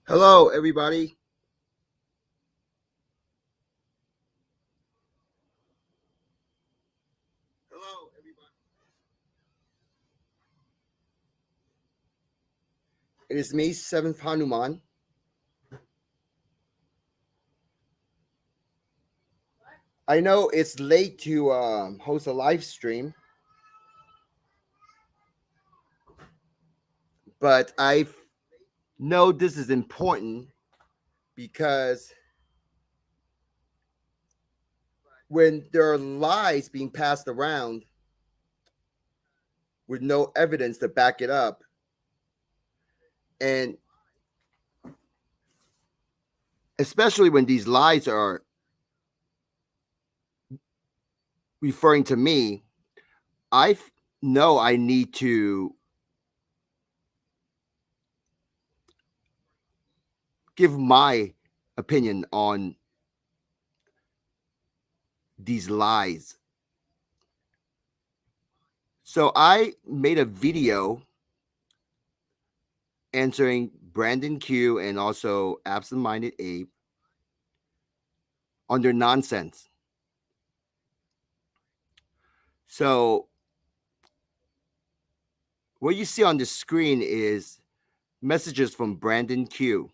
Hello, everybody. Hello, everybody. It is May 7th, Hanuman. I know it's late to host a live stream, but I know this is important because when there are lies being passed around with no evidence to back it up, and especially when these lies are referring to me, I know I need to give my opinion on these lies. So I made a video answering Brandon Q and also Absent Minded Abe on their nonsense. So what you see on the screen is messages from Brandon Q.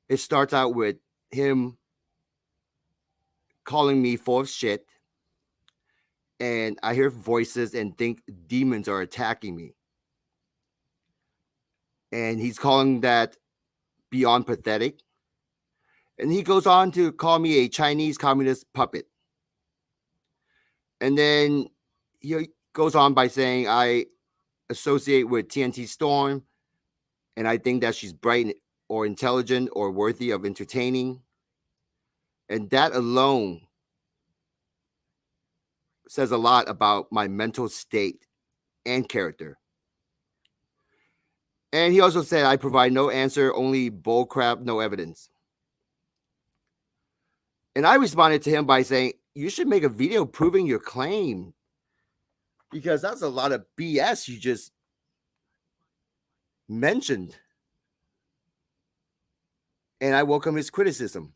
It starts out with him calling me full of shit, and I hear voices and think demons are attacking me. And he's calling that beyond pathetic. And he goes on to call me a Chinese communist puppet. And then he goes on by saying I associate with TNT Storm, and I think that she's bright or intelligent or worthy of entertaining. And that alone says a lot about my mental state and character. And he also said I provide no answer, only bullcrap, no evidence. And I responded to him by saying, you should make a video proving your claim, because that's a lot of BS you just mentioned. And I welcome his criticism.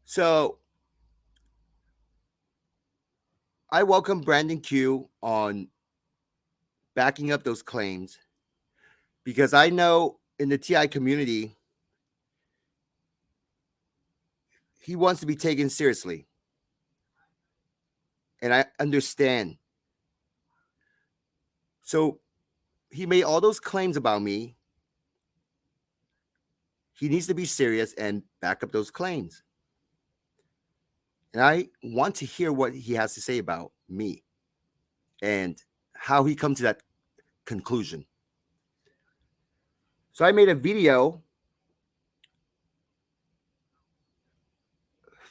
So I welcome Brandon Q on backing up those claims, because I know in the TI community, he wants to be taken seriously. And I understand. So he made all those claims about me. He needs to be serious and back up those claims. And I want to hear what he has to say about me and how he come to that conclusion. So I made a video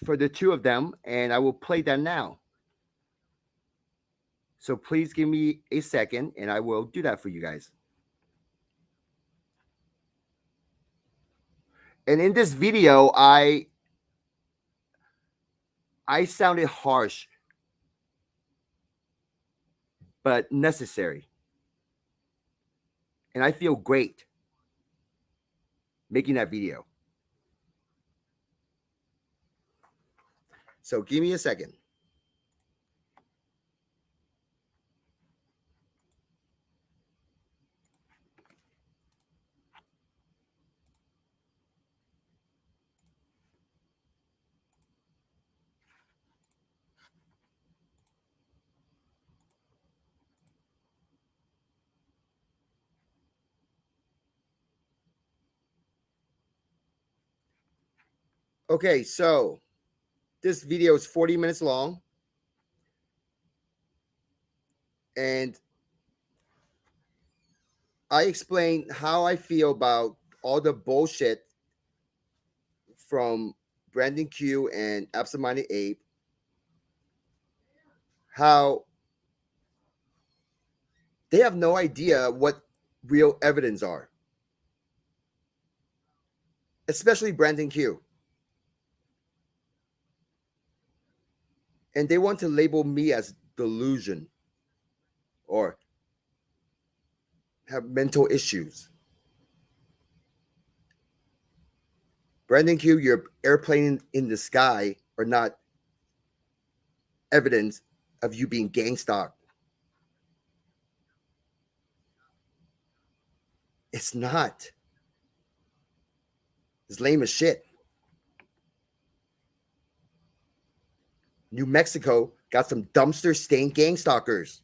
for the two of them, and I will play that now. So please give me a second, and I will do that for you guys. And in this video, I sounded harsh, but necessary. And I feel great making that video. So give me a second. Okay, so this video is 40 minutes long. And I explain how I feel about all the bullshit from Brandon Q and Absent Minded Abe. How they have no idea what real evidence are, especially Brandon Q. And they want to label me as delusion or have mental issues. Brandon Q, your airplane in the sky are not evidence of you being gang stalked. It's not. It's lame as shit. New Mexico got some dumpster stained gang stalkers.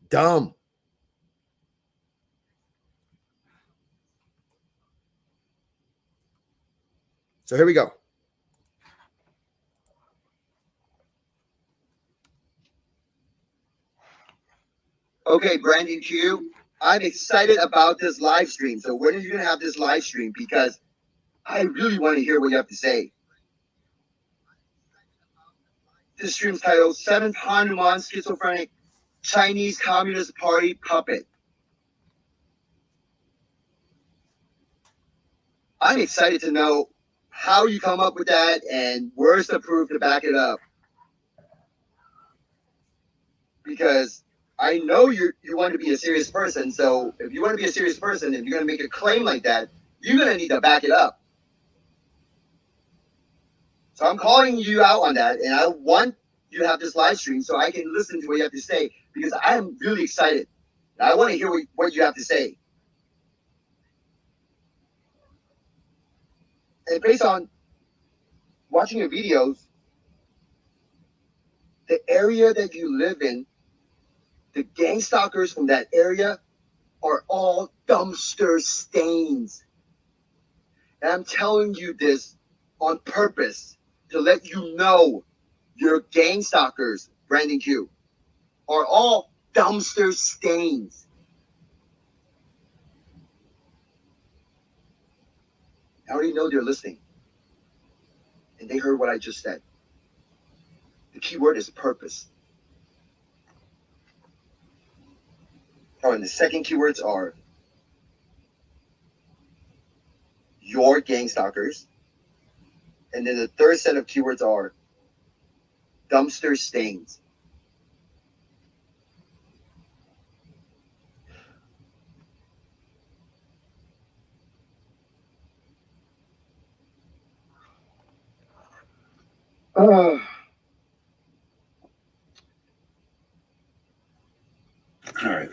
Dumb. So here we go. Okay, Brandon Q, I'm excited about this live stream. So when are you going to have this live stream? Because I really want to hear what you have to say. This stream's titled Seventh Hanuman Schizophrenic Chinese Communist Party Puppet. I'm excited to know how you come up with that and where's the proof to back it up. Because I know you want to be a serious person. So if you want to be a serious person, if you're going to make a claim like that, you're going to need to back it up. So I'm calling you out on that, and I want you to have this live stream so I can listen to what you have to say, because I am really excited. I want to hear what you have to say. And based on watching your videos, the area that you live in, the gang stalkers from that area are all dumpster stains. And I'm telling you this on purpose to let you know your gang stalkers, Brandon Q, are all dumpster stains. I already know they're listening. And they heard what I just said. The key word is purpose. Oh, and the second keywords are your gang stalkers. And then the third set of keywords are dumpster stains. All right.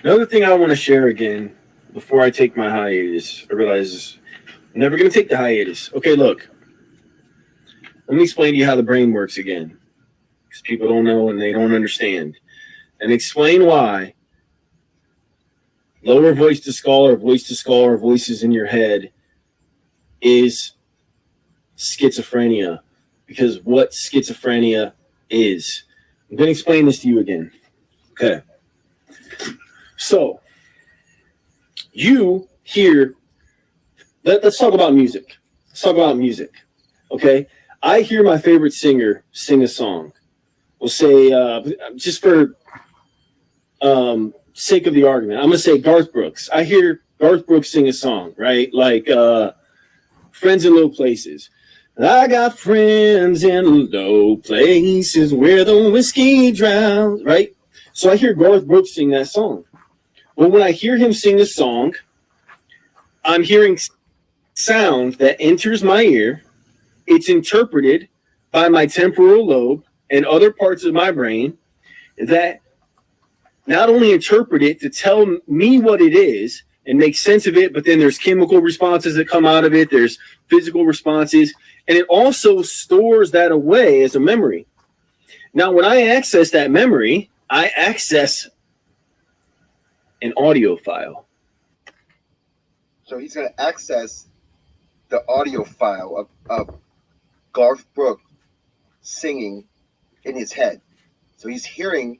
Another thing I want to share again before I take my hiatus, I realize I'm never going to take the hiatus. Okay, look. Let me explain to you how the brain works again, because people don't know and they don't understand. And explain why lower voice to skull or voices in your head is schizophrenia. Because what schizophrenia is. I'm going to explain this to you again. Okay. So, you hear, let's talk about music. Let's talk about music. Okay? I hear my favorite singer sing a song. We'll say, just for sake of the argument, I'm going to say Garth Brooks. I hear Garth Brooks sing a song, right? Like Friends in Low Places. I got friends in low places where the whiskey drowns, right? So I hear Garth Brooks sing that song. Well, when I hear him sing a song, I'm hearing sound that enters my ear. It's interpreted by my temporal lobe and other parts of my brain that not only interpret it to tell me what it is and make sense of it, but then there's chemical responses that come out of it. There's physical responses. And it also stores that away as a memory. Now, when I access that memory, I access an audio file. So he's going to access the audio file of Garth Brooks singing in his head. So he's hearing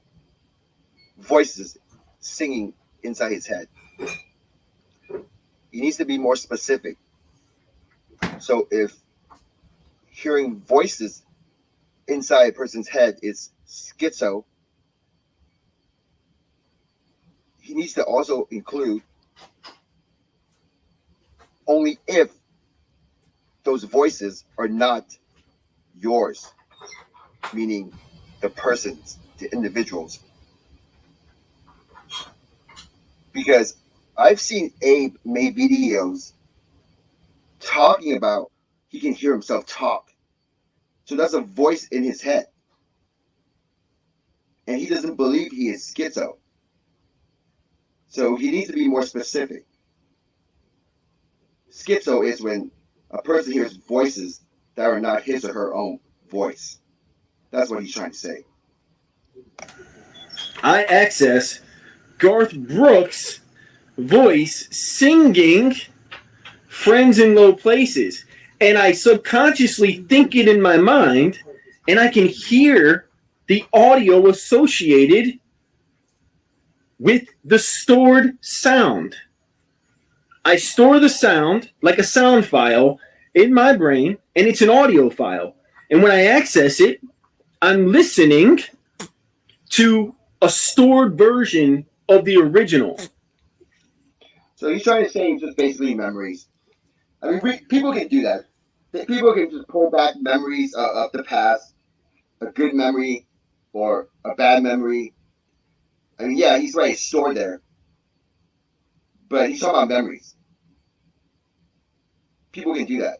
voices singing inside his head. He needs to be more specific. So if hearing voices inside a person's head is schizo, he needs to also include only if those voices are not yours, meaning the persons, the individuals. because I've seen Abe make videos talking about he can hear himself talk. So that's a voice in his head. And he doesn't believe he is schizo. So he needs to be more specific. Schizo is when a person hears voices that are not his or her own voice. That's what he's trying to say. I access Garth Brooks' voice singing Friends in Low Places. And I subconsciously think it in my mind, and I can hear the audio associated with the stored sound. I store the sound like a sound file in my brain, and it's an audio file. And when I access it, I'm listening to a stored version of the original. So he's trying to say just basically memories. I mean, people can do that. People can just pull back memories of the past, a good memory or a bad memory. I mean, yeah, he's right, it's stored there. But he's talking about memories. People can do that.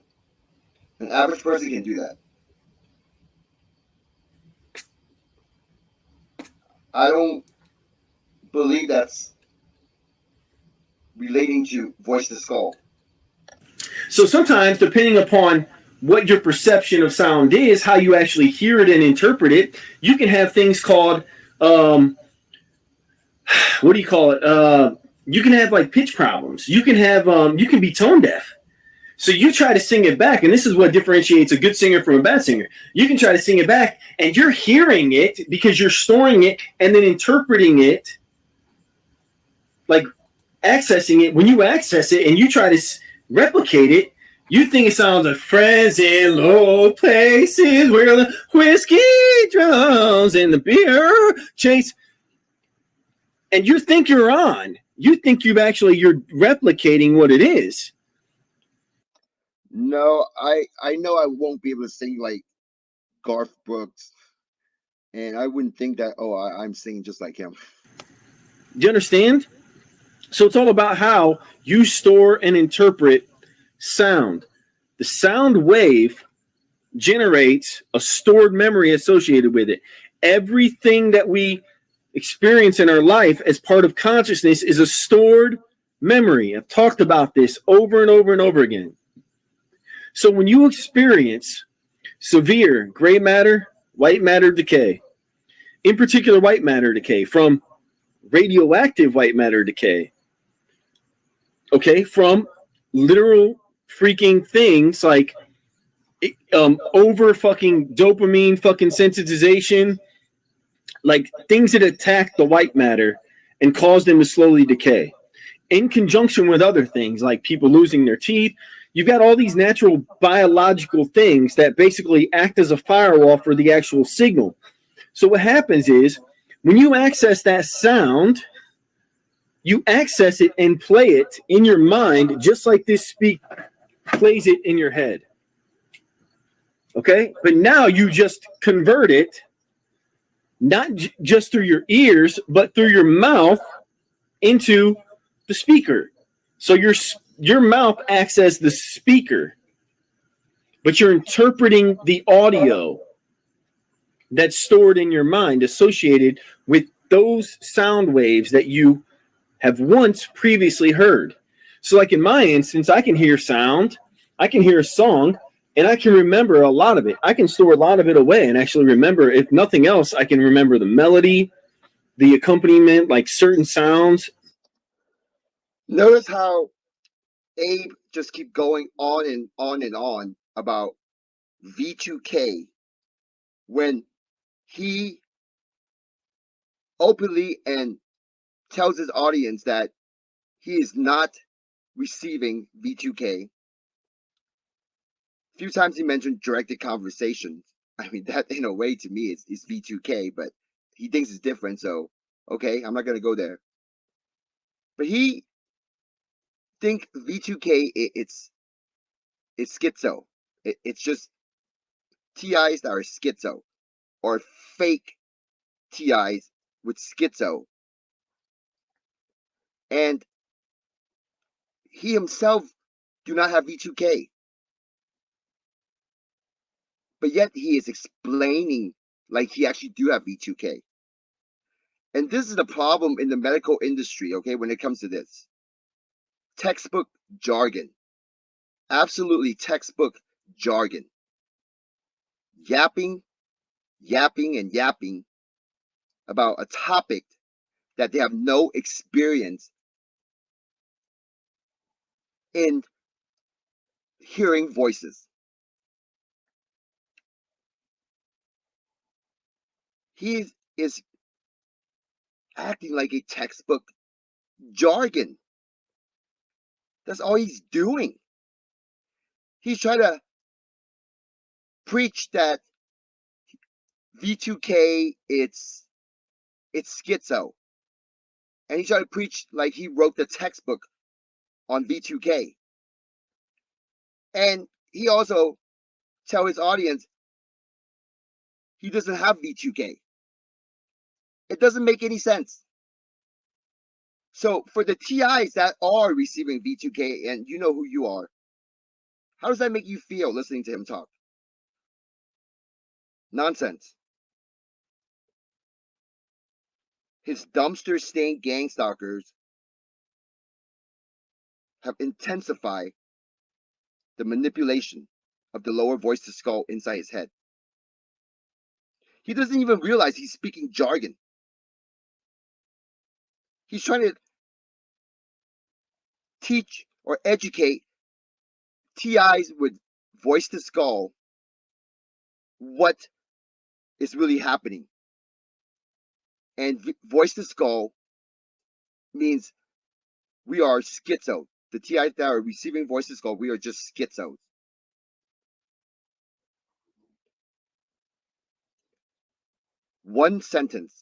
An average person can do that. I don't believe that's relating to voice to skull. So sometimes, depending upon what your perception of sound is, how you actually hear it and interpret it, you can have things called, what do you call it? You can have like pitch problems. You can have, you can be tone deaf. So you try to sing it back, and this is what differentiates a good singer from a bad singer. You can try to sing it back, and you're hearing it because you're storing it and then interpreting it, like accessing it. When you access it and you try to replicate it, you think it sounds like friends in low places where the whiskey drowns and the beer chase. And you think you're on. You think you're replicating what it is. No, I know I won't be able to sing like Garth Brooks, and I wouldn't think that. Oh, I'm singing just like him. Do you understand? So it's all about how you store and interpret sound. The sound wave generates a stored memory associated with it. Everything that we experience in our life as part of consciousness is a stored memory. I've talked about this over and over and over again. So when you experience severe gray matter, white matter decay, in particular white matter decay from radioactive white matter decay, okay, from literal freaking things like over fucking dopamine fucking sensitization, like things that attack the white matter and cause them to slowly decay, in conjunction with other things like people losing their teeth. You've got all these natural biological things that basically act as a firewall for the actual signal. So what happens is when you access that sound, you access it and play it in your mind just like this speak plays it in your head. Okay? But now you just convert it not just through your ears, but through your mouth into the speaker. So your mouth acts as the speaker, but you're interpreting the audio that's stored in your mind associated with those sound waves that you have once previously heard. So like in my instance, I can hear sound, I can hear a song, and I can remember a lot of it. I can store a lot of it away and actually remember, if nothing else, I can remember the melody, the accompaniment, like certain sounds. Notice how Abe just keep going on and on and on about V2K when he openly and tells his audience that he is not receiving V2K. A few times he mentioned directed conversations. I mean, that in a way to me is V2K, but he thinks it's different. So, okay, I'm not going to go there. But he think V2K, it's schizo. It's just TIs that are schizo or fake TIs with schizo. And he himself do not have V2K. But yet he is explaining like he actually do have V2K. And this is the problem in the medical industry, okay, when it comes to this. Textbook jargon. Absolutely textbook jargon. Yapping, yapping, and yapping about a topic that they have no experience in hearing voices. He is acting like a textbook jargon. That's all he's doing. He's trying to preach that V2K it's schizo. And he's trying to preach like he wrote the textbook on V2K. And he also tell his audience he doesn't have V2K. It doesn't make any sense. So for the TIs that are receiving V2K, and you know who you are, how does that make you feel listening to him talk? Nonsense. His dumpster stained gangstalkers have intensified the manipulation of the lower voice to skull inside his head. He doesn't even realize he's speaking jargon. He's trying to teach or educate TIs with voice to skull what is really happening. And voice to skull means we are schizo. The TIs that are receiving voice to skull, we are just schizos. One sentence.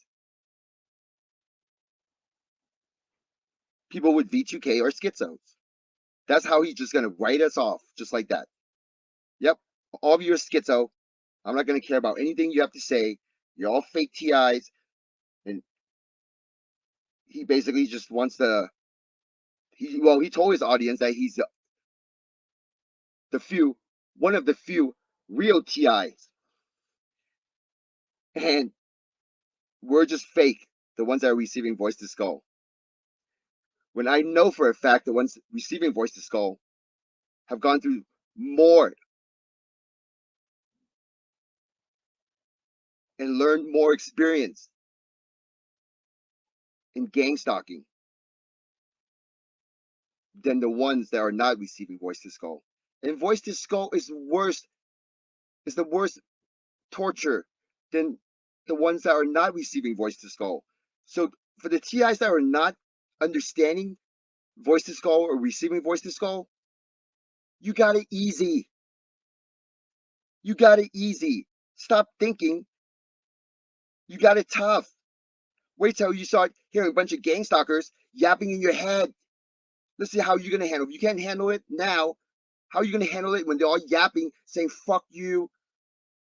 People with V2K are schizos. That's how he's just going to write us off, just like that. Yep, all of you are schizo. I'm not going to care about anything you have to say. You're all fake TIs. And he basically just wants to. He told his audience that he's one of the few real TIs. And we're just fake, the ones that are receiving voice to skull. When I know for a fact the ones receiving voice to skull have gone through more and learned more experience in gang stalking than the ones that are not receiving voice to skull. And voice to skull is worse, is the worst torture than the ones that are not receiving voice to skull. So for the TIs that are not understanding voice to skull or receiving voice to skull, you got it easy. You got it easy. Stop thinking you got it tough. Wait till you start hearing a bunch of gang stalkers yapping in your head. Let's see how you're going to handle it. If you can't handle it now, how are you going to handle it when they're all yapping, saying, fuck you,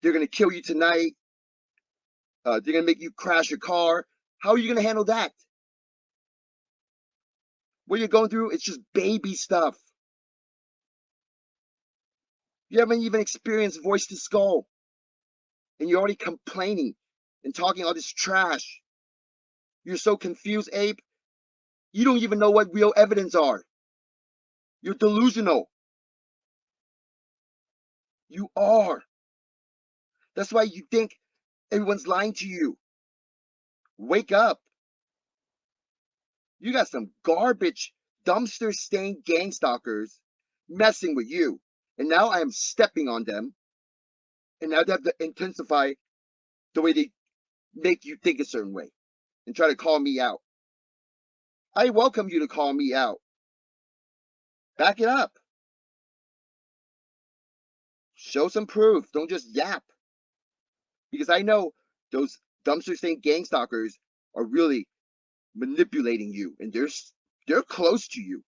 they're going to kill you tonight, they're going to make you crash your car. How are you going to handle that? What you're going through, it's just baby stuff. You haven't even experienced voice to skull. And you're already complaining and talking all this trash. You're so confused, Abe. You don't even know what real evidence are. You're delusional. You are. That's why you think everyone's lying to you. Wake up. You got some garbage, dumpster stained gang stalkers messing with you. And now I am stepping on them. And now they have to intensify the way they make you think a certain way and try to call me out. I welcome you to call me out. Back it up. Show some proof. Don't just yap. Because I know those dumpster stained gang stalkers are really manipulating you. And they're close to you.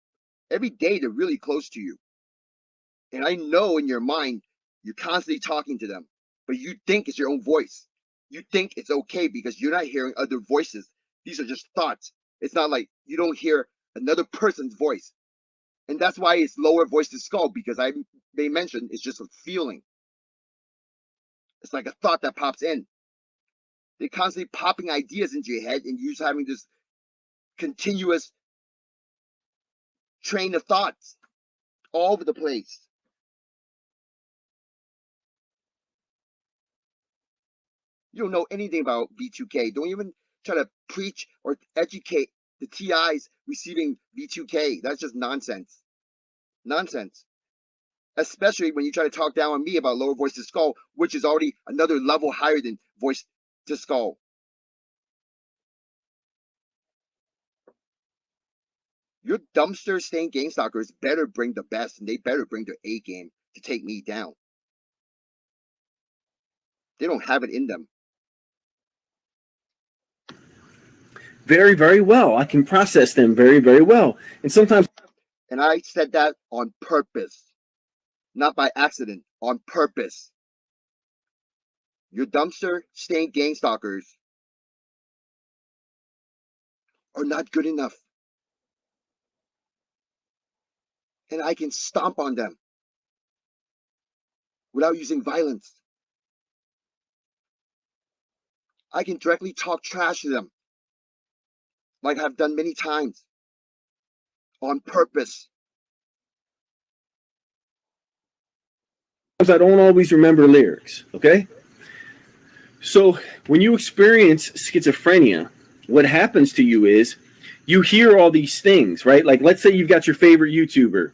Every day they're really close to you. And I know in your mind, you're constantly talking to them, but you think it's your own voice. You think it's okay because you're not hearing other voices. These are just thoughts. It's not like you don't hear another person's voice. And that's why it's lower voice to skull, because they mentioned it's just a feeling. It's like a thought that pops in. They're constantly popping ideas into your head, and you're just having this continuous train of thoughts all over the place. You don't know anything about V2K. Don't even try to preach or educate the TIs receiving V2K. That's just nonsense. Nonsense. Especially when you try to talk down on me about lower voice to skull, which is already another level higher than voice to skull. Your dumpster stained game stalkers better bring the best, and they better bring their A game to take me down. They don't have it in them. Very, very well. I can process them very, very well. And sometimes. And I said that on purpose, not by accident, on purpose. Your dumpster stained gang stalkers are not good enough. And I can stomp on them without using violence. I can directly talk trash to them, like I've done many times, on purpose. I don't always remember lyrics, okay? So when you experience schizophrenia, what happens to you is you hear all these things, right? Like, let's say you've got your favorite YouTuber.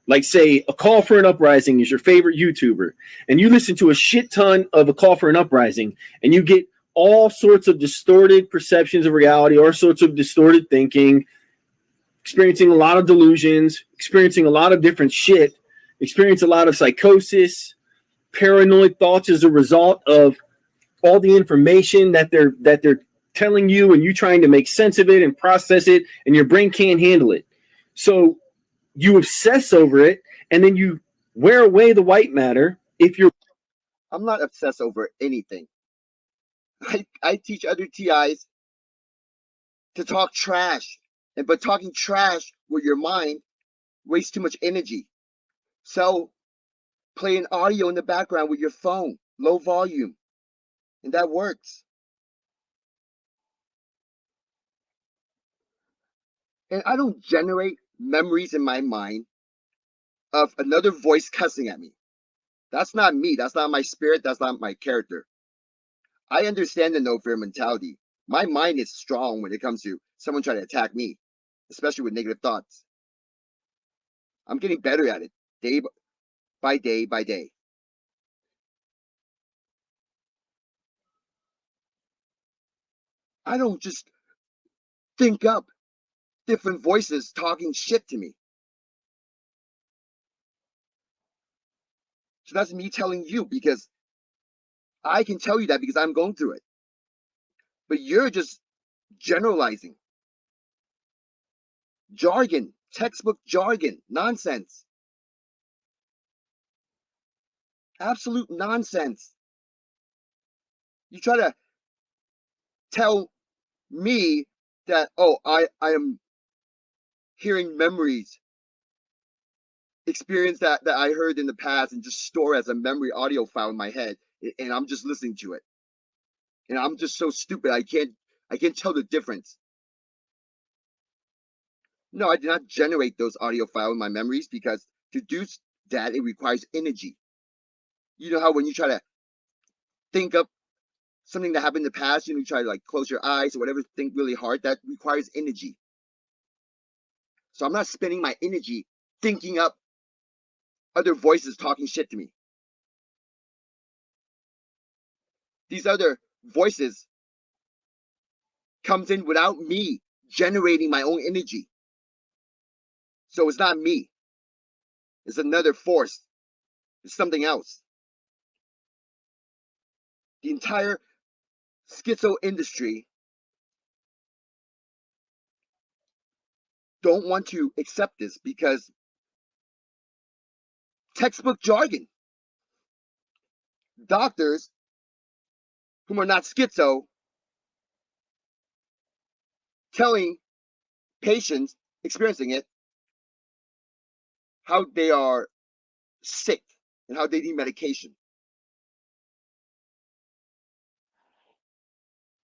Like, say, A Call for an Uprising is your favorite YouTuber, and you listen to a shit ton of A Call for an Uprising, and you get all sorts of distorted perceptions of reality, all sorts of distorted thinking, experiencing a lot of delusions, experiencing a lot of different shit, experience a lot of psychosis, paranoid thoughts as a result of all the information that they're telling you, and you trying to make sense of it and process it, and your brain can't handle it. So you obsess over it, and then you wear away the white matter. I'm not obsessed over anything. I teach other TIs to talk trash, but talking trash with your mind wastes too much energy. So play an audio in the background with your phone, low volume, and that works. And I don't generate memories in my mind of another voice cussing at me. That's not me. That's not my spirit. That's not my character. I understand the no fear mentality. My mind is strong when it comes to someone trying to attack me, especially with negative thoughts. I'm getting better at it day by day by day. I don't just think up different voices talking shit to me. So that's me telling you, because I can tell you that because I'm going through it. But you're just generalizing. Jargon, textbook jargon, nonsense. Absolute nonsense. You try to tell me that, oh, I am hearing memories, experience that I heard in the past, and just store as a memory audio file in my head, and I'm just listening to it. And I'm just so stupid, I can't tell the difference. No, I did not generate those audio files in my memories, because to do that, it requires energy. You know how when you try to think up something that happened in the past, you try to like close your eyes or whatever, think really hard, that requires energy. So I'm not spending my energy thinking up other voices talking shit to me. These other voices comes in without me generating my own energy. So it's not me. It's another force. It's something else. The entire schizo industry don't want to accept this because textbook jargon. Doctors whom are not schizo telling patients experiencing it, how they are sick and how they need medication.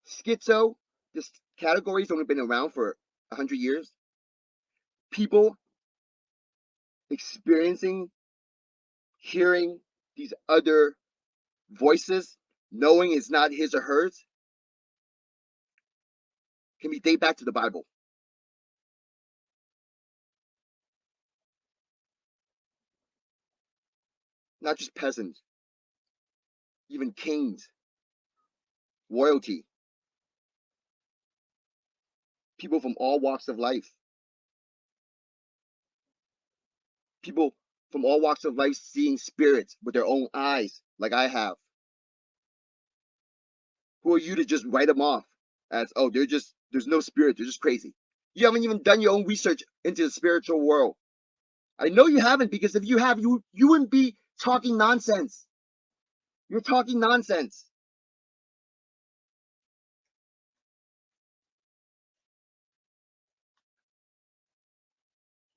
Schizo, this category's only been around for 100 years. People experiencing, hearing these other voices, knowing it's not his or hers, can be dated back to the Bible. Not just peasants, even kings, royalty, people from all walks of life. People from all walks of life seeing spirits with their own eyes, like I have. Who are you to just write them off as, oh, there's no spirit, they're just crazy? You haven't even done your own research into the spiritual world. I know you haven't, because if you have, you wouldn't be talking nonsense. You're talking nonsense.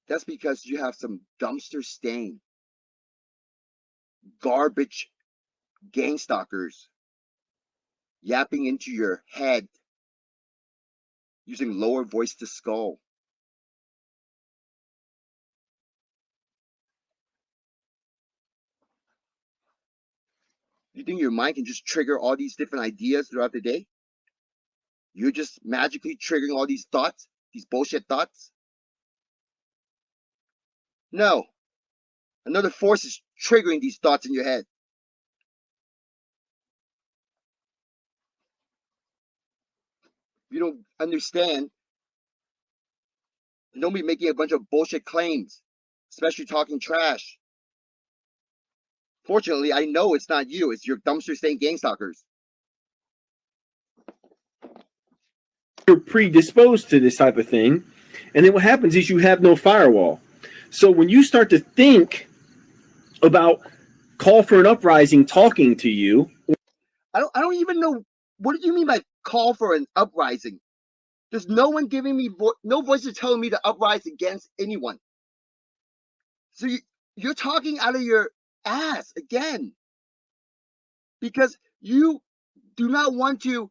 That's because you have some dumpster stain, garbage gangstalkers yapping into your head using lower voice to skull. You think your mind can just trigger all these different ideas throughout the day? You're just magically triggering all these thoughts, these bullshit thoughts? No. Another force is triggering these thoughts in your head. You don't understand. Don't be making a bunch of bullshit claims, especially talking trash. Fortunately, I know it's not you. It's your dumpster stain gangstalkers. You're predisposed to this type of thing, and then what happens is you have no firewall. So when you start to think about call for an uprising talking to you, I don't even know, what do you mean by call for an uprising? There's no one giving me no voices telling me to uprise against anyone. So you're talking out of your ass again, because you do not want to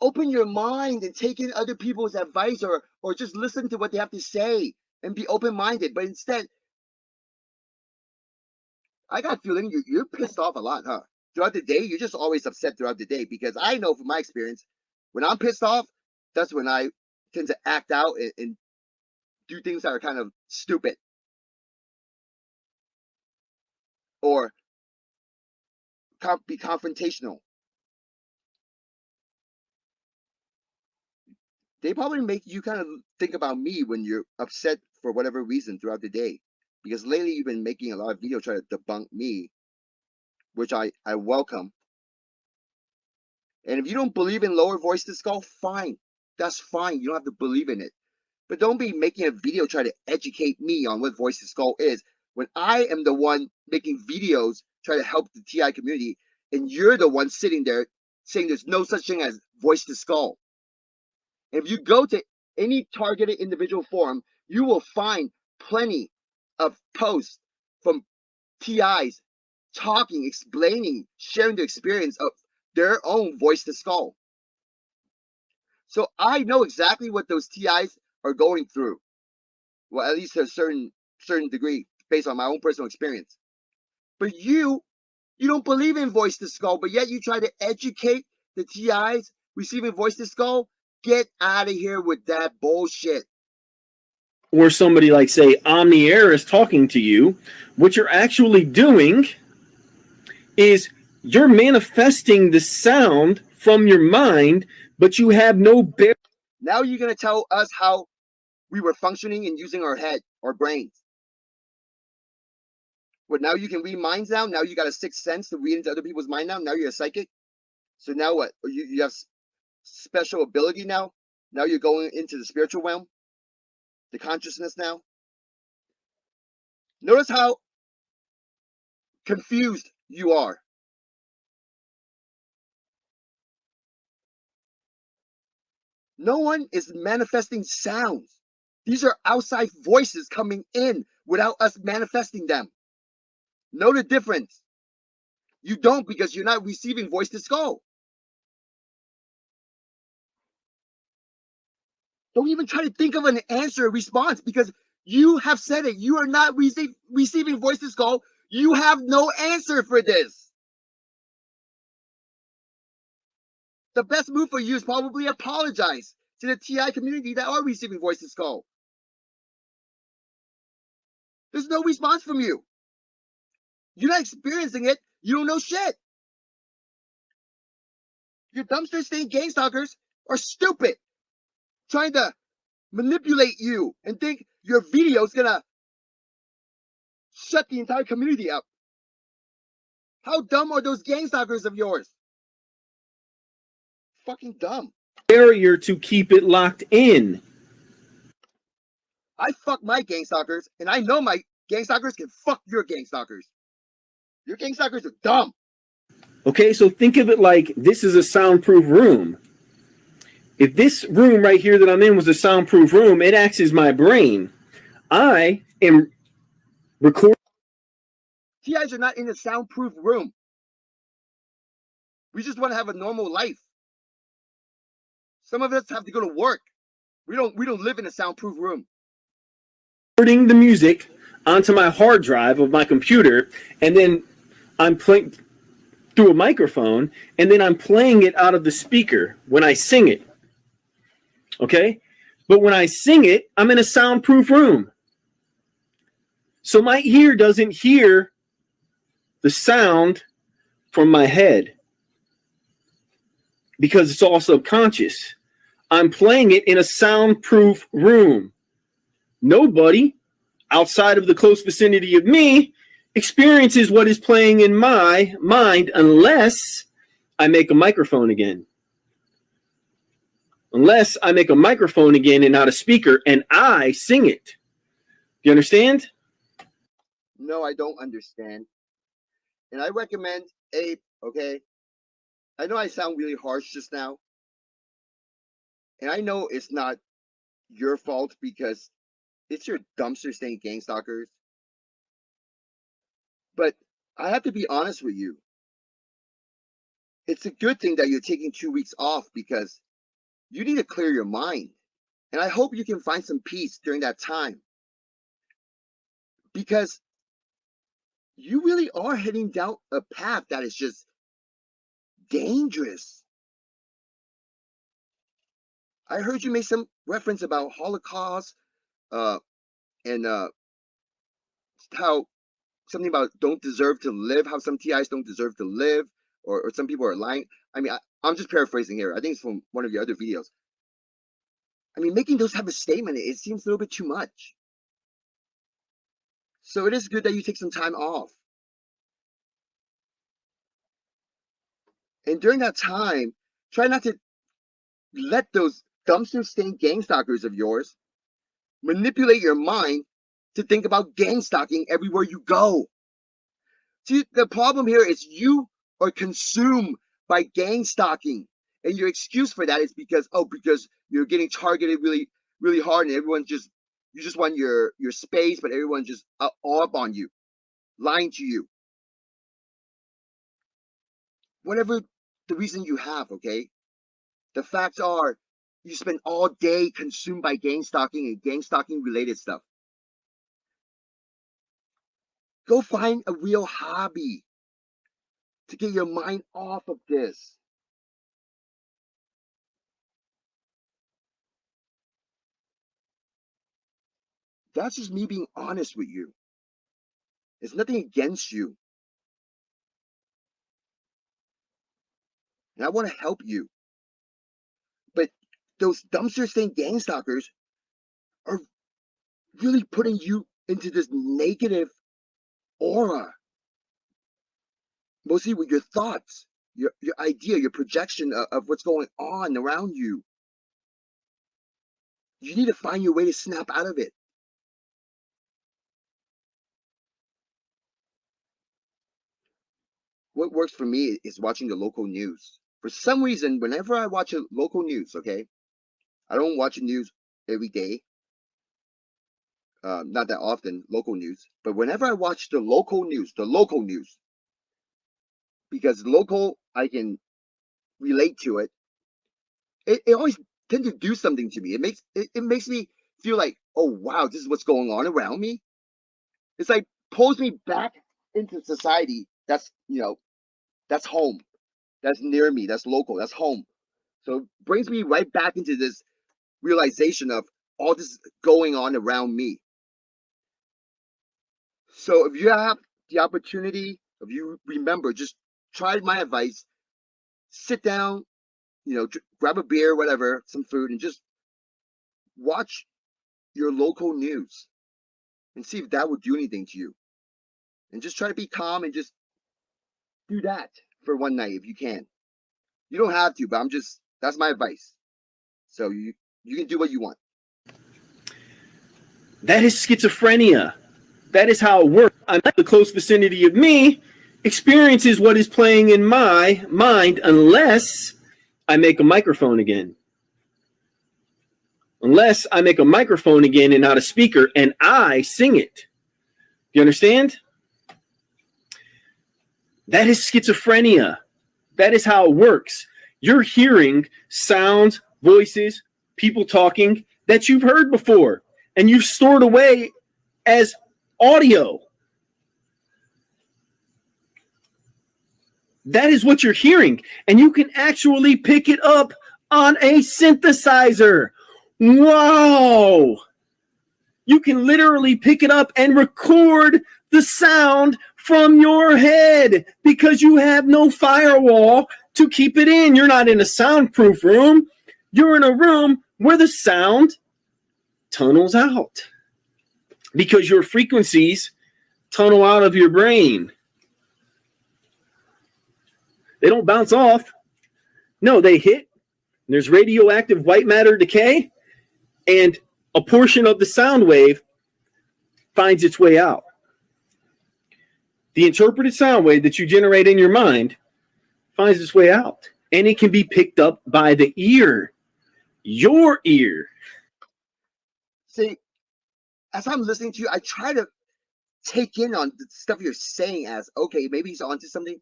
open your mind and take in other people's advice, or just listen to what they have to say and be open-minded. But instead, I got a feeling you're pissed off a lot, huh? Throughout the day, you're just always upset throughout the day, because I know from my experience, when I'm pissed off, that's when I tend to act out and do things that are kind of stupid or be confrontational. They probably make you kind of think about me when you're upset for whatever reason throughout the day. Because lately you've been making a lot of videos trying to debunk me, which I welcome. And if you don't believe in lower voice to skull, fine. That's fine. You don't have to believe in it. But don't be making a video trying to educate me on what voice to skull is, when I am the one making videos trying to help the TI community, and you're the one sitting there saying there's no such thing as voice to skull. If you go to any targeted individual forum, you will find plenty of posts from TIs talking, explaining, sharing the experience of their own voice to skull. So I know exactly what those TIs are going through. Well, at least to a certain degree, based on my own personal experience. But you don't believe in voice to skull, but yet you try to educate the TIs receiving voice to skull. Get out of here with that bullshit. or somebody like, say, Omni Air is talking to you, what you're actually doing is you're manifesting the sound from your mind, but you have no bear. Now you're going to tell us how we were functioning and using our head, our brains. But now you can read minds now? Now you got a sixth sense to read into other people's mind now? Now you're a psychic? So now what? You have special ability now? Now you're going into the spiritual realm? The consciousness now? Notice how confused you are. No one is manifesting sounds. These are outside voices coming in without us manifesting them. Know the difference. You don't, because you're not receiving voice to skull. Don't even try to think of an answer or response, because you have said it. You are not receiving voice to skull. You have no answer for this. The best move for you is probably apologize to the TI community that are receiving voice to skull. There's no response from you. You're not experiencing it. You don't know shit. Your dumpster stain gangstalkers are stupid, trying to manipulate you and think your video is gonna shut the entire community up. How dumb are those gangstalkers of yours? Fucking dumb. Barrier to keep it locked in. I fuck my gangstalkers, and I know my gangstalkers can fuck your gangstalkers. Your gangstalkers are dumb. Okay, so think of it like this is a soundproof room. If this room right here that I'm in was a soundproof room, it acts as my brain. I am recording. TIs are not in a soundproof room. We just want to have a normal life. Some of us have to go to work. We don't live in a soundproof room. Recording the music onto my hard drive of my computer, and then I'm playing through a microphone, and then I'm playing it out of the speaker when I sing it. Okay? But when I sing it, I'm in a soundproof room. So my ear doesn't hear the sound from my head because it's all subconscious. I'm playing it in a soundproof room. Nobody outside of the close vicinity of me experiences what is playing in my mind unless I make a microphone again. Unless I make a microphone again and not a speaker, and I sing it. You understand? No, I don't understand. And I recommend Abe, okay? I know I sound really harsh just now. And I know it's not your fault because it's your dumpster stain gangstalkers. But I have to be honest with you. It's a good thing that you're taking 2 weeks off because you need to clear your mind. And I hope you can find some peace during that time. Because you really are heading down a path that is just dangerous. I heard you make some reference about Holocaust, and how something about don't deserve to live, how some TIs don't deserve to live, or some people are lying. I mean, I'm just paraphrasing here. I think it's from one of your other videos. I mean, making those type of statement, it seems a little bit too much. So it is good that you take some time off. And during that time, try not to let those dumpster stain gangstalkers of yours manipulate your mind to think about gang stalking everywhere you go. See, the problem here is you are consumed by gang stalking, and your excuse for that is because because you're getting targeted really, really hard, and everyone just you just want your space, but everyone just all up on you, lying to you. Whatever the reason you have, okay. The facts are, you spend all day consumed by gang stalking and gang stalking related stuff. Go find a real hobby to get your mind off of this. That's just me being honest with you. It's nothing against you. And I want to help you. But those dumpster stain gang stalkers are really putting you into this negative aura. Mostly with your thoughts, your idea, your projection of what's going on around you. You need to find your way to snap out of it. What works for me is watching the local news. For some reason, whenever I watch a local news, okay, I don't watch the news every day. not that often, local news. But whenever I watch the local news, because local, I can relate to it. It always tends to do something to me. It makes me feel like, oh wow, this is what's going on around me. It's like pulls me back into society. That's that's home. That's near me. That's local. That's home. So it brings me right back into this realization of all this going on around me. So if you have the opportunity, if you remember, just try my advice. Sit down, grab a beer, whatever, some food, and just watch your local news and see if that would do anything to you. And just try to be calm and just do that for one night if you can. You don't have to, but that's my advice. So you can do what you want. That is schizophrenia. That is how it works. I'm not in the close vicinity of me experiences what is playing in my mind unless I make a microphone again. Unless I make a microphone again and not a speaker and I sing it. You understand? That is schizophrenia. That is how it works. You're hearing sounds, voices, people talking that you've heard before and you've stored away as audio. That is what you're hearing. And you can actually pick it up on a synthesizer. Wow. You can literally pick it up and record the sound from your head because you have no firewall to keep it in. You're not in a soundproof room. You're in a room where the sound tunnels out because your frequencies tunnel out of your brain. They don't bounce off. No, they hit. There's radioactive white matter decay, and a portion of the sound wave finds its way out. The interpreted sound wave that you generate in your mind finds its way out, and it can be picked up by the ear, your ear. See, as I'm listening to you, I try to take in on the stuff you're saying as, okay, maybe he's onto something.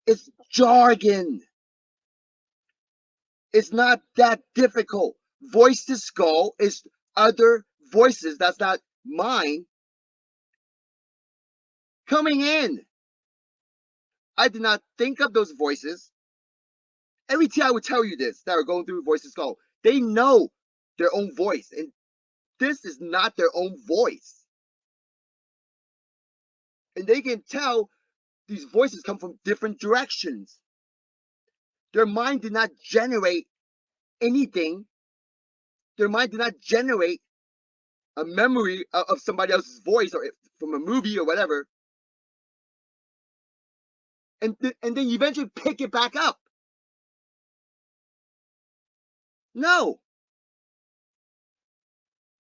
It's jargon. It's not that difficult. Voice to skull is other voices that's not mine coming in. I did not think of those voices. Every time I would tell you this that are going through voice to skull, they know their own voice, and this is not their own voice. And they can tell these voices come from different directions. Their mind did not generate anything. Their mind did not generate a memory of somebody else's voice or from a movie or whatever. And then you eventually pick it back up. No.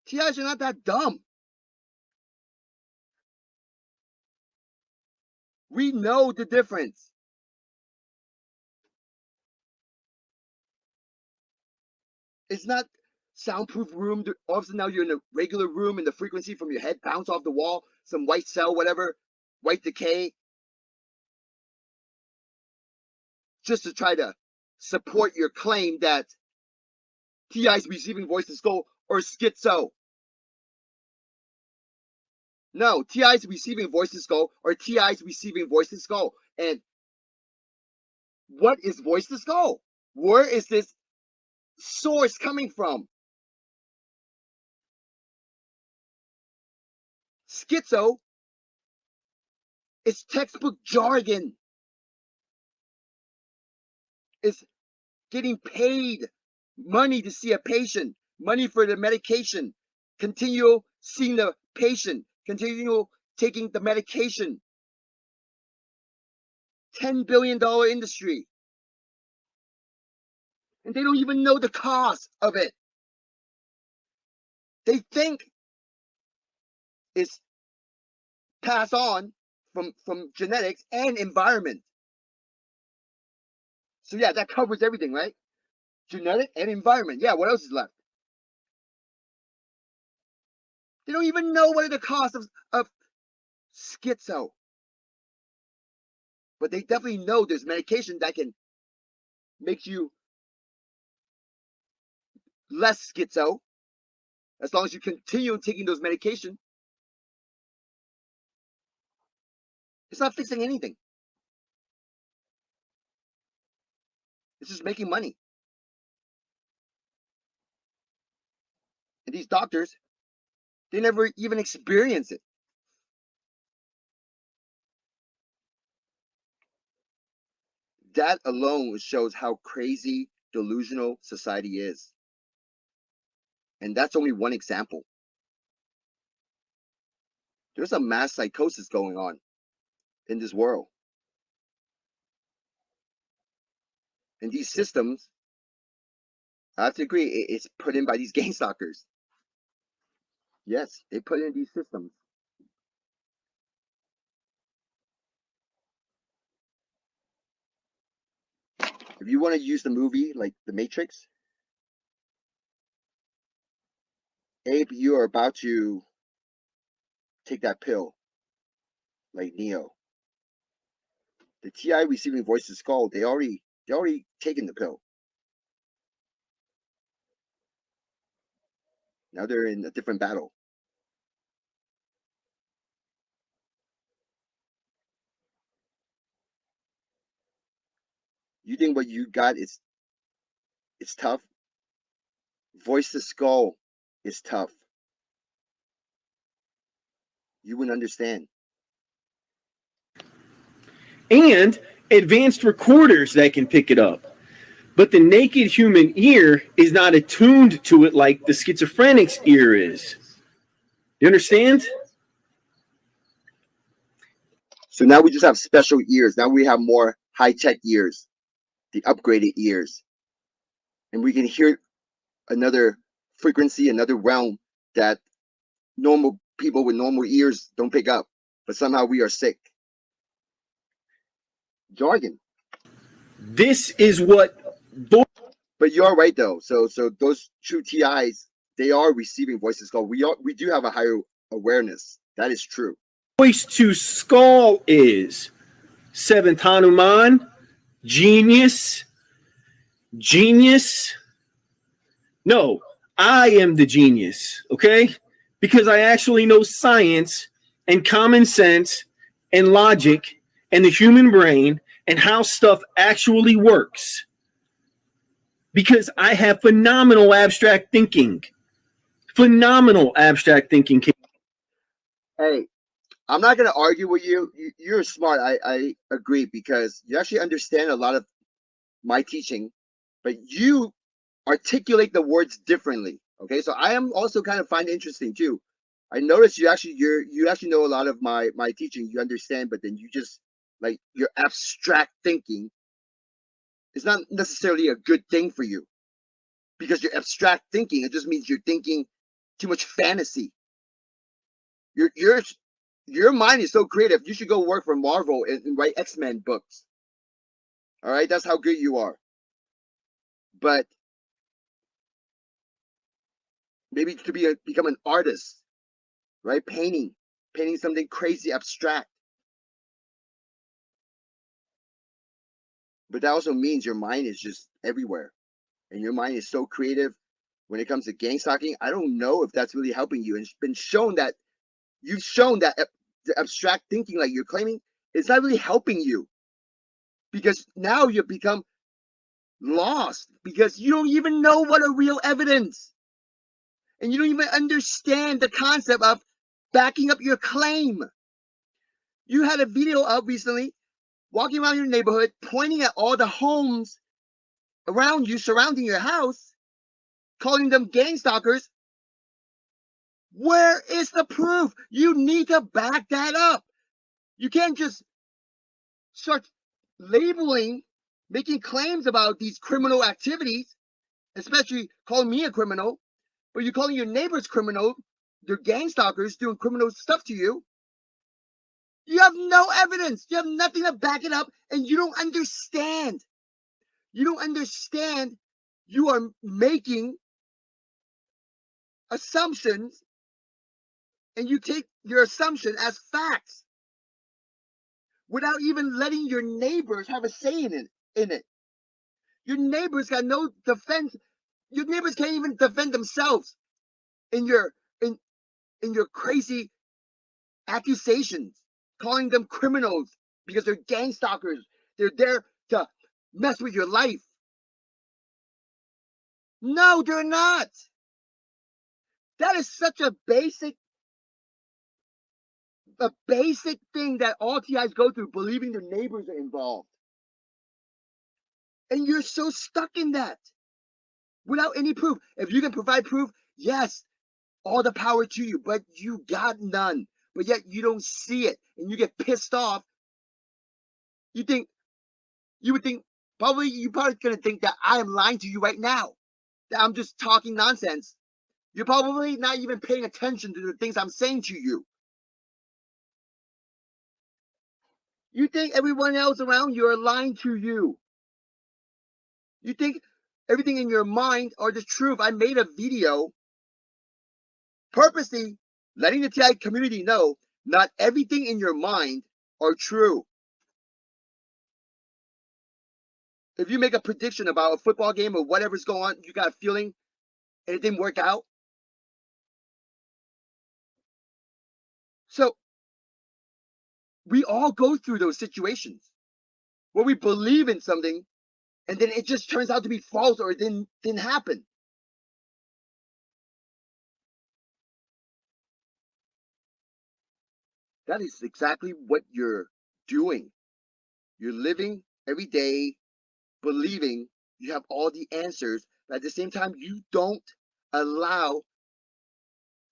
TIs are not that dumb. We know the difference. It's not soundproof room. All of a sudden now you're in a regular room and the frequency from your head bounce off the wall, some white cell, whatever, white decay, just to try to support your claim that TI's receiving voice to skull or schizo. No, TI's receiving voice to skull or TI's receiving voice to skull. And what is voice to skull? Where is this source coming from? Schizo is textbook jargon. It's getting paid money to see a patient, money for the medication, continue seeing the patient, continue taking the medication. $10 billion industry. And they don't even know the cost of it. They think it's passed on from genetics and environment. So yeah, that covers everything, right? Genetic and environment. Yeah, what else is left? They don't even know what are the causes of schizo. But they definitely know there's medication that can make you less schizo as long as you continue taking those medications. It's not fixing anything. It's just making money. And these doctors, they never even experience it. That alone shows how crazy delusional society is. And that's only one example. There's a mass psychosis going on in this world. And these systems, I have to agree, it's put in by these gangstalkers. Yes, they put in these systems. If you want to use the movie like The Matrix, Abe, you are about to take that pill like Neo. The TI receiving voices called, they already taken the pill. Now they're in a different battle. You think what you got is it's tough? Voice to skull is tough. You wouldn't understand. And advanced recorders that can pick it up. But the naked human ear is not attuned to it like the schizophrenic's ear is. You understand? So now we just have special ears. Now we have more high-tech ears, the upgraded ears. And we can hear another frequency, another realm that normal people with normal ears don't pick up. But somehow we are sick. Jargon. This is what. But you're right though. So those true TIs, they are receiving voices called. We do have a higher awareness. That is true. Voice to skull is seventh Hanuman, genius. No, I am the genius, okay? Because I actually know science and common sense and logic and the human brain and how stuff actually works. Because I have phenomenal abstract thinking. Phenomenal abstract thinking. Hey, I'm not gonna argue with you. You're smart. I agree because you actually understand a lot of my teaching, but you articulate the words differently. Okay, so I am also kind of find it interesting too. I noticed you actually know a lot of my teaching. You understand, but then you just like your abstract thinking is not necessarily a good thing for you because your abstract thinking it just means you're thinking too much fantasy. Your mind is so creative. You should go work for Marvel and write X-Men books. All right, that's how good you are. But maybe to become an artist, right? Painting something crazy abstract. But that also means your mind is just everywhere, and your mind is so creative. When it comes to gang stalking, I don't know if that's really helping you. And it's been shown that you've shown that the abstract thinking, like you're claiming, is not really helping you because now you've become lost because you don't even know what are real evidence, and you don't even understand the concept of backing up your claim. You had a video up recently walking around your neighborhood, pointing at all the homes around you, surrounding your house, calling them gang stalkers. Where is the proof? You need to back that up. You can't just start labeling, making claims about these criminal activities, especially calling me a criminal, but you're calling your neighbors criminal. They're gang stalkers doing criminal stuff to you. You have no evidence. You have nothing to back it up, and you don't understand. You don't understand. You are making assumptions and you take your assumption as facts without even letting your neighbors have a say in it. Your neighbors got no defense. Your neighbors can't even defend themselves in your crazy accusations, calling them criminals because they're gang stalkers. They're there to mess with your life. No, they're not. That is such a basic thing that all TIs go through, believing their neighbors are involved. And you're so stuck in that without any proof. If you can provide proof, yes, all the power to you, but you got none. But yet you don't see it and you get pissed off. You think, you would think, you're probably going to think that I am lying to you right now, that I'm just talking nonsense. You're probably not even paying attention to the things I'm saying to you. You think everyone else around you are lying to you. You think everything in your mind are the truth. I made a video purposely letting the TI community know not everything in your mind are true. If you make a prediction about a football game or whatever's going on, you got a feeling and it didn't work out. So we all go through those situations where we believe in something and then it just turns out to be false or it didn't happen. That is exactly what you're doing. You're living every day believing you have all the answers, but at the same time, you don't allow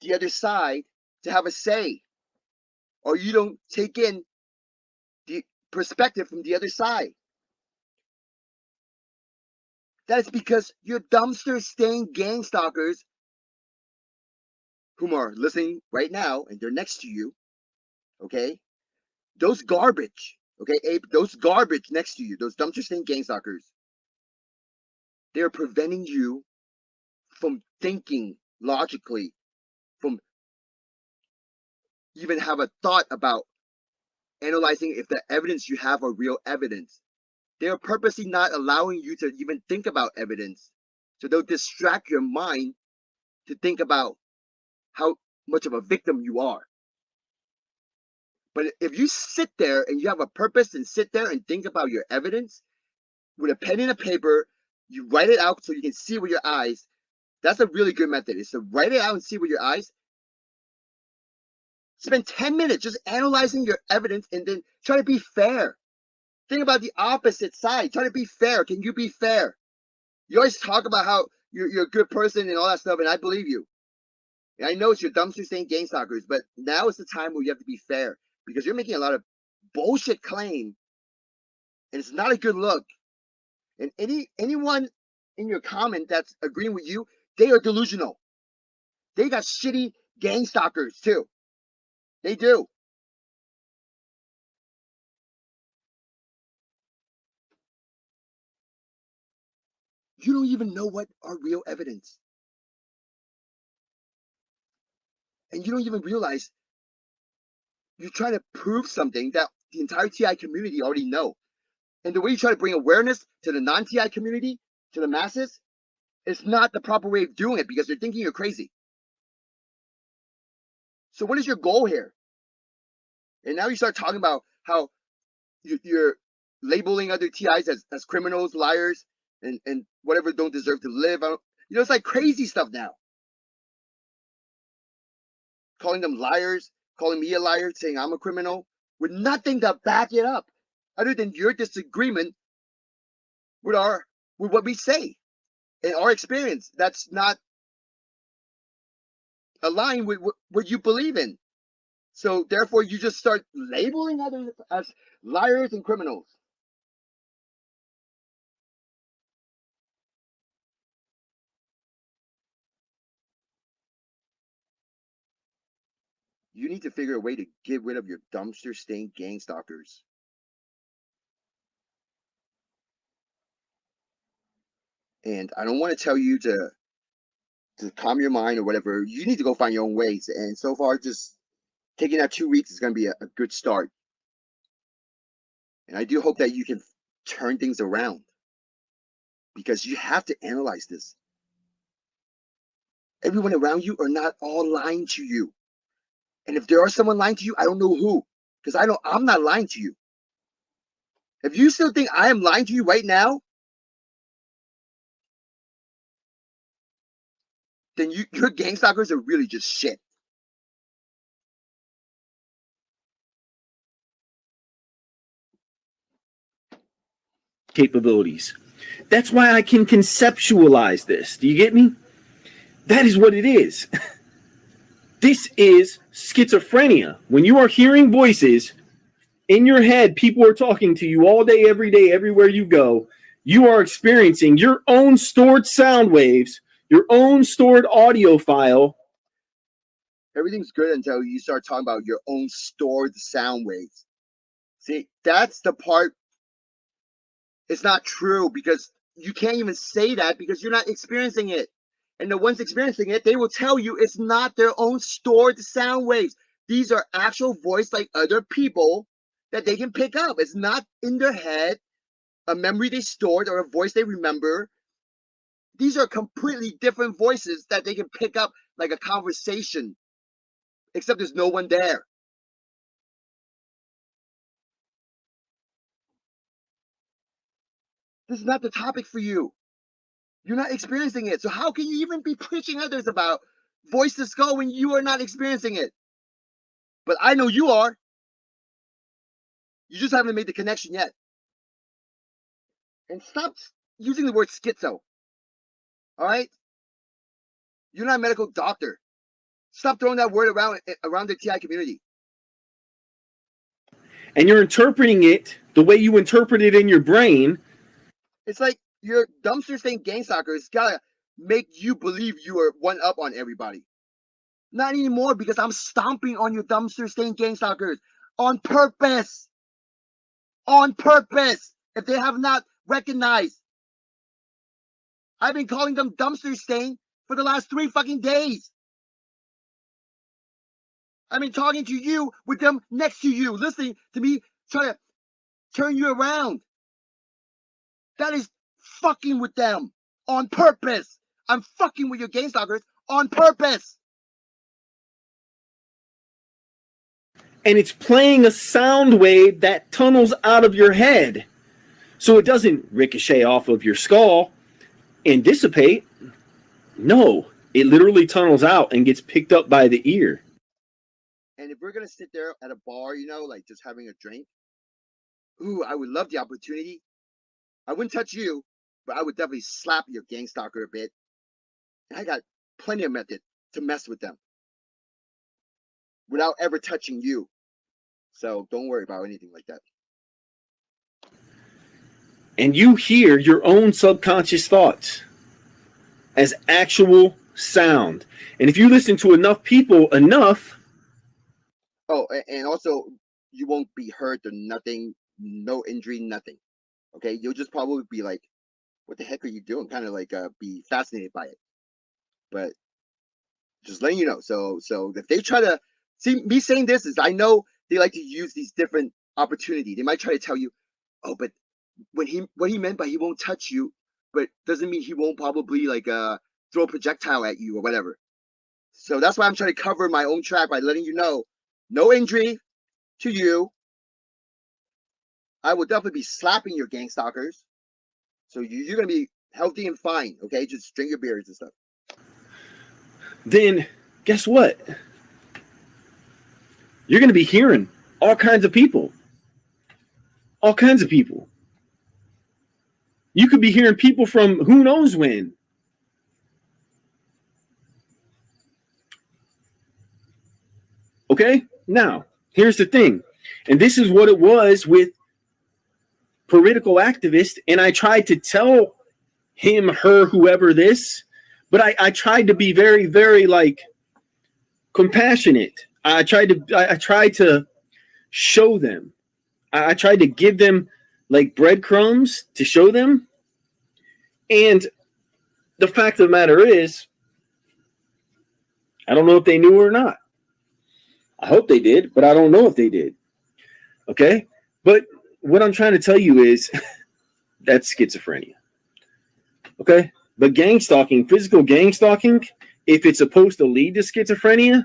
the other side to have a say, or you don't take in the perspective from the other side. That is because you're dumpster staying gang stalkers whom are listening right now and they're next to you, okay? Those garbage, okay, Abe, those garbage next to you, those dumpster staying gang stalkers, they're preventing you from thinking logically, from even have a thought about analyzing if the evidence you have are real evidence. They are purposely not allowing you to even think about evidence. So they'll distract your mind to think about how much of a victim you are. But if you sit there and you have a purpose and sit there and think about your evidence with a pen and a paper, you write it out so you can see with your eyes. That's a really good method, is to write it out and see with your eyes. Spend 10 minutes just analyzing your evidence and then try to be fair. Think about the opposite side. Try to be fair. Can you be fair? You always talk about how you're a good person and all that stuff, and I believe you. And I know it's your dumpster saying gang stalkers, but now is the time where you have to be fair because you're making a lot of bullshit claim, and it's not a good look. And anyone in your comment that's agreeing with you, they are delusional. They got shitty gang stalkers too. They do. You don't even know what are real evidence. And you don't even realize you're trying to prove something that the entire TI community already know. And the way you try to bring awareness to the non-TI community, to the masses, is not the proper way of doing it because they're thinking you're crazy. So what is your goal here? And now you start talking about how you're labeling other TIs as criminals, liars, and whatever don't deserve to live. It's like crazy stuff now. Calling them liars, calling me a liar, saying I'm a criminal, with nothing to back it up, other than your disagreement with what we say and our experience. That's not aligned with what you believe in. So therefore, you just start labeling others as liars and criminals. You need to figure a way to get rid of your dumpster stained gang stalkers. And I don't want to tell you to to calm your mind or whatever, you need to go find your own ways. And so far, just taking that 2 weeks is going to be a good start. And I do hope that you can turn things around, because you have to analyze this. Everyone around you are not all lying to you. And if there are someone lying to you, I don't know who, because I'm not lying to you. If you still think I am lying to you right now, then your gangstalkers are really just shit. Capabilities. That's why I can conceptualize this. Do you get me? That is what it is. This is schizophrenia. When you are hearing voices in your head, people are talking to you all day, everywhere you go. You are experiencing your own stored sound waves, your own stored audio file. Everything's good until you start talking about your own stored sound waves. See, that's the part. It's not true, because you can't even say that because you're not experiencing it. And the ones experiencing it, they will tell you it's not their own stored sound waves. These are actual voice like other people that they can pick up. It's not in their head, a memory they stored or a voice they remember. These are completely different voices that they can pick up like a conversation, except there's no one there. This is not the topic for you. You're not experiencing it. So how can you even be preaching others about voice to skull when you are not experiencing it? But I know you are. You just haven't made the connection yet. And stop using the word schizo. All right? You're not a medical doctor. Stop throwing that word around the TI community. And you're interpreting it the way you interpret it in your brain. It's like your dumpster saying gangstalkers gotta make you believe you are one up on everybody. Not anymore, because I'm stomping on your dumpster saying gangstalkers on purpose. On purpose. If they have not recognized, I've been calling them dumpster stain for the last 3 fucking days. I've been talking to you with them next to you, listening to me trying to turn you around. That is fucking with them on purpose. I'm fucking with your gangstalkers on purpose. And it's playing a sound wave that tunnels out of your head. So it doesn't ricochet off of your skull and dissipate. No, it literally tunnels out and gets picked up by the ear. And if we're going to sit there at a bar, like just having a drink, ooh, I would love the opportunity. I wouldn't touch you, but I would definitely slap your gangstalker a bit. And I got plenty of method to mess with them without ever touching you. So don't worry about anything like that. And you hear your own subconscious thoughts as actual sound. And if you listen to enough people enough. Oh, and also, you won't be hurt or nothing, no injury, nothing. Okay, you'll just probably be like, what the heck are you doing? Kind of like be fascinated by it. But just letting you know. So if they try to see me saying this, is I know they like to use these different opportunities. They might try to tell you, oh, but what he meant by he won't touch you, but doesn't mean he won't probably like throw a projectile at you or whatever. So that's why I'm trying to cover my own track by letting you know, no injury to you. I will definitely be slapping your gangstalkers. So you're going to be healthy and fine, okay? Just drink your beers and stuff. Then guess what? You're going to be hearing all kinds of people. All kinds of people. You could be hearing people from who knows when. Okay? Now, here's the thing. And this is what it was with political activist, and I tried to tell him, her, whoever this, but I tried to be very, very like compassionate. I tried to show them. I tried to give them like breadcrumbs to show them. And the fact of the matter is, I don't know if they knew or not. I hope they did, but I don't know if they did. Okay? But what I'm trying to tell you is that's schizophrenia. Okay? But gang stalking, physical gang stalking, if it's supposed to lead to schizophrenia,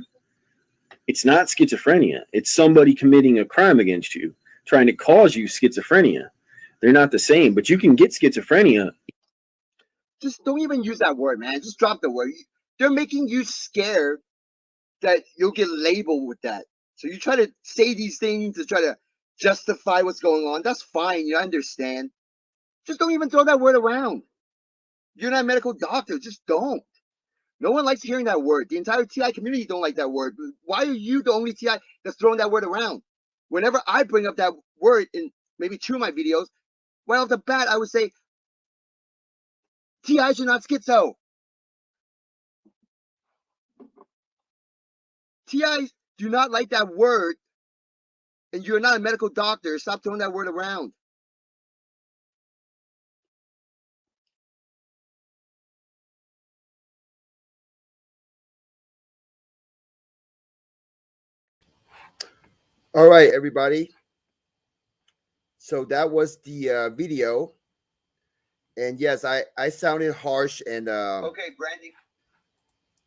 it's not schizophrenia. It's somebody committing a crime against you, trying to cause you schizophrenia. They're not the same, but you can get schizophrenia. Just don't even use that word, man. Just drop the word. They're making you scared that you'll get labeled with that. So you try to say these things to try to justify what's going on. That's fine. You understand. Just don't even throw that word around. You're not a medical doctor. Just don't. No one likes hearing that word. The entire TI community don't like that word. Why are you the only TI that's throwing that word around? Whenever I bring up that word in maybe 2 of my videos, right off the bat, I would say, TIs are not schizo. TIs do not like that word, and you're not a medical doctor. Stop throwing that word around. All right, everybody. So that was the video, and yes, I sounded harsh and Okay, Brandy.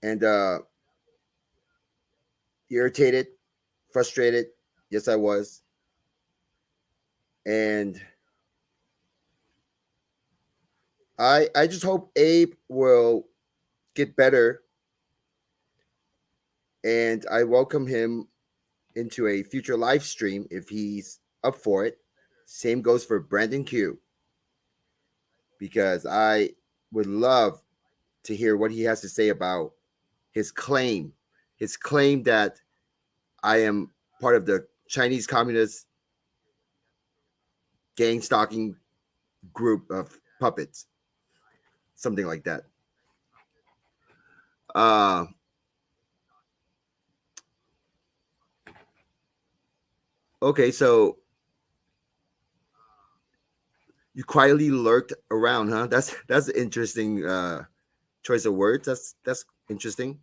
and irritated, frustrated. Yes, I was, and I just hope Abe will get better, and I welcome him into a future live stream if he's up for it. Same goes for Brandon Q, because I would love to hear what he has to say about his claim, that I am part of the Chinese Communist gang stalking group of puppets, something like that. Uh, okay, so you quietly lurked around, huh? That's an interesting choice of words. That's interesting.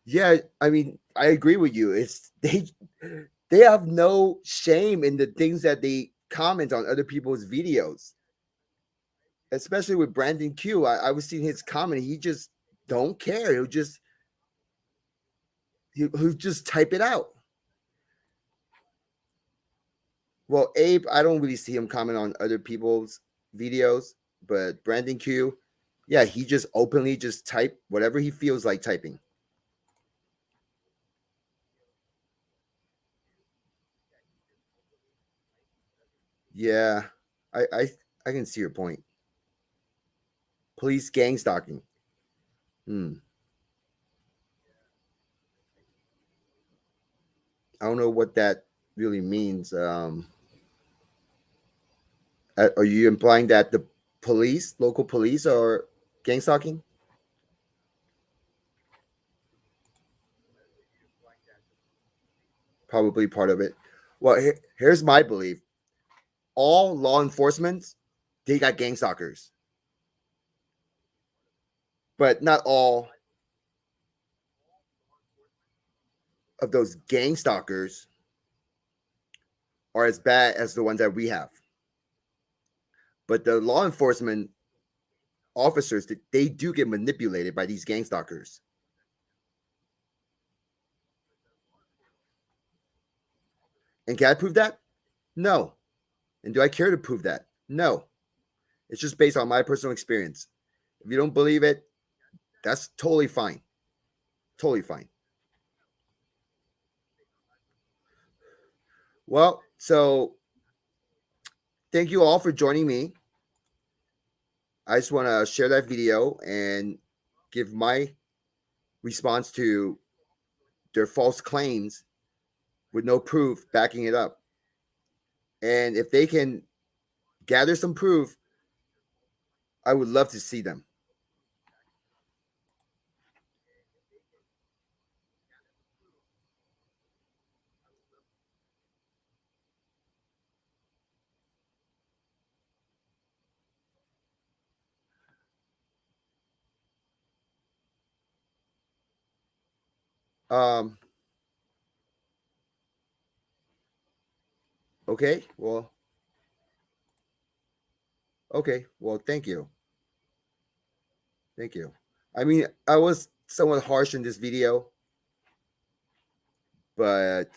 Yeah, I mean, I agree with you. It's they have no shame in the things that they comment on other people's videos, especially with Brandon Q. I was seeing his comment. He just don't care. He'll just type it out. Well, Abe, I don't really see him comment on other people's videos, but Brandon Q, yeah, he just openly just type whatever he feels like typing. Yeah, I I, I can see your point. Police gang stalking. Hmm. I don't know what that really means. Are you implying that the police, local police, are gang stalking? Probably part of it. Well, here's my belief: all law enforcement, they got gang stalkers, but not all of those gang stalkers are as bad as the ones that we have. But the law enforcement officers, they do get manipulated by these gang stalkers. And can I prove that? No. And do I care to prove that? No. It's just based on my personal experience. If you don't believe it, that's totally fine. Totally fine. Well, so thank you all for joining me. I just want to share that video and give my response to their false claims with no proof backing it up. And if they can gather some proof, I would love to see them. Um. Okay. Well. Okay. Well. Thank you. Thank you. I mean, I was somewhat harsh in this video, but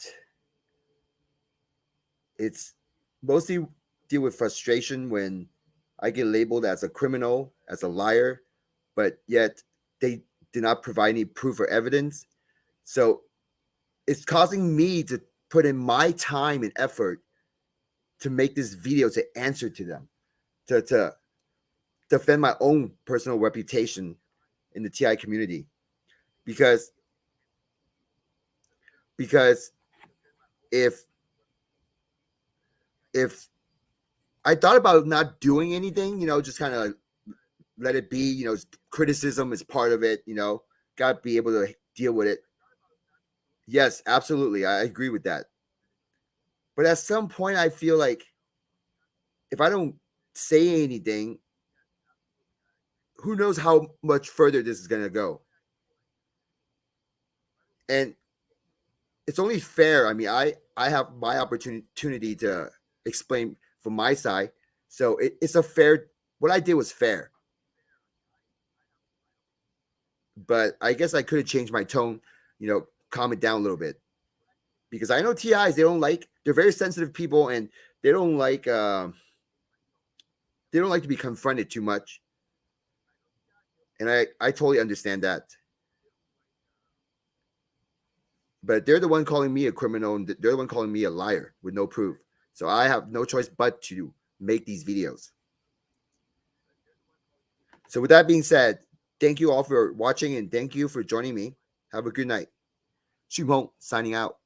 it's mostly deal with frustration when I get labeled as a criminal, as a liar, but yet they did not provide any proof or evidence. So it's causing me to put in my time and effort to make this video to answer to them, to defend my own personal reputation in the TI community. Because because if if I thought about not doing anything, just kind of let it be, criticism is part of it, got to be able to deal with it. Yes, absolutely. I agree with that. But at some point, I feel like if I don't say anything, who knows how much further this is going to go. And it's only fair. I mean, I have my opportunity to explain from my side. So it's a fair, what I did was fair. But I guess I could have changed my tone, calm it down a little bit. Because I know TIs, they're very sensitive people and they don't like, they don't like to be confronted too much. And I totally understand that. But they're the one calling me a criminal and they're the one calling me a liar with no proof. So I have no choice but to make these videos. So with that being said, thank you all for watching and thank you for joining me. Have a good night. Shumong signing out.